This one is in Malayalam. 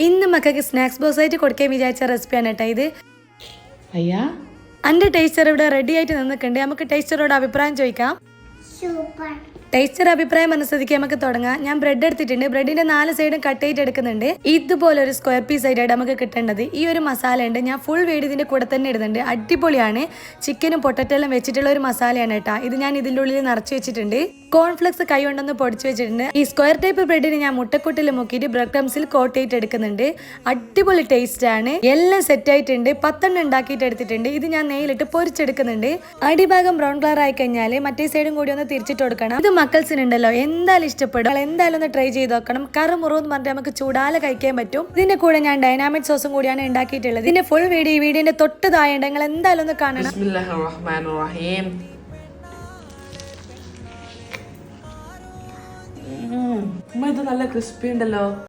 ഇന്ന് മക്കൾക്ക് സ്നാക്സ് ബോക്സ് ആയിട്ട് കൊടുക്കാൻ വിചാരിച്ച റെസിപ്പിയാണ് കേട്ടോ ഇത്. അയ്യാ എൻ്റെ ടേസ്റ്റർ ഇവിടെ റെഡി ആയിട്ട് നിന്നിട്ടുണ്ട്. നമുക്ക് ടേസ്റ്ററോട് അഭിപ്രായം ചോദിക്കാം. ടേസ്റ്റർ അഭിപ്രായം അനുസരിച്ച് നമുക്ക് തുടങ്ങാം. ഞാൻ ബ്രെഡ് എടുത്തിട്ടുണ്ട്. ബ്രെഡിന്റെ 4 സൈഡും കട്ട് ചെയ്ത് എടുക്കുന്നുണ്ട്. ഇതുപോലെ ഒരു സ്ക്വയർ പീസ് ആയിട്ടാണ് നമുക്ക് കിട്ടേണ്ടത്. ഈ ഒരു മസാല ഉണ്ട്, ഞാൻ ഫുൾ വീട് ഇതിന്റെ കൂടെ തന്നെ ഇടുന്നുണ്ട്. അടിപൊളിയാണ്. ചിക്കനും പൊട്ടറ്റോ എല്ലാം വെച്ചിട്ടുള്ള ഒരു മസാലയാണ് കേട്ടോ ഇത്. ഞാൻ ഇതിൻ്റെ ഉള്ളിൽ നിറച്ച് വെച്ചിട്ടുണ്ട്. കോൺഫ്ലെക്സ് കൈ കൊണ്ടൊന്ന് പൊടിച്ച് വെച്ചിട്ടുണ്ട്. ഈ സ്ക്വയർ ടൈപ്പ് ബ്രെഡിന് ഞാൻ മുട്ടക്കുട്ടിൽ മുക്കിയിട്ട് ബ്രെഡ് ക്രംസിൽ കോട്ട് ചെയ്ത് എടുക്കുന്നുണ്ട്. അടിപൊളി ടേസ്റ്റ് ആണ്. എല്ലാം സെറ്റ് ആയിട്ടുണ്ട്. 10 എണ്ണം ഉണ്ടാക്കിയിട്ട് എടുത്തിട്ടുണ്ട്. ഇത് ഞാൻ നെയ്യിലിട്ട് പൊരിച്ചെടുക്കുന്നുണ്ട്. അടിഭാഗം ബ്രൗൺ കളർ ആയി കഴിഞ്ഞാൽ മറ്റേ സൈഡും കൂടി ഒന്ന് തിരിച്ചിട്ട് കൊടുക്കണം. ഇത് മക്കൾസിനുണ്ടല്ലോ എന്തായാലും ഇഷ്ടപ്പെടും. എന്തായാലും ഒന്ന് ട്രൈ ചെയ്ത് നോക്കണം. കറുമുറന്ന് പറഞ്ഞിട്ട് നമുക്ക് ചൂടാലെ കഴിക്കാൻ പറ്റും. ഇതിന്റെ കൂടെ ഞാൻ ഡൈനാമിക് സോസും കൂടിയാണ് ഉണ്ടാക്കിയിട്ടുള്ളത്. ഇതിന്റെ ഫുൾ വീഡിയോ ഈ വീഡിയോന്റെ തൊട്ട് താഴെ ഉണ്ട്. നിങ്ങൾ എന്തായാലും ഒന്ന് കാണണം. ബിസ്മില്ലാഹിർറഹ്മാനിർറഹീം. ഇത് നല്ല ക്രിസ്പി ഉണ്ടല്ലോ.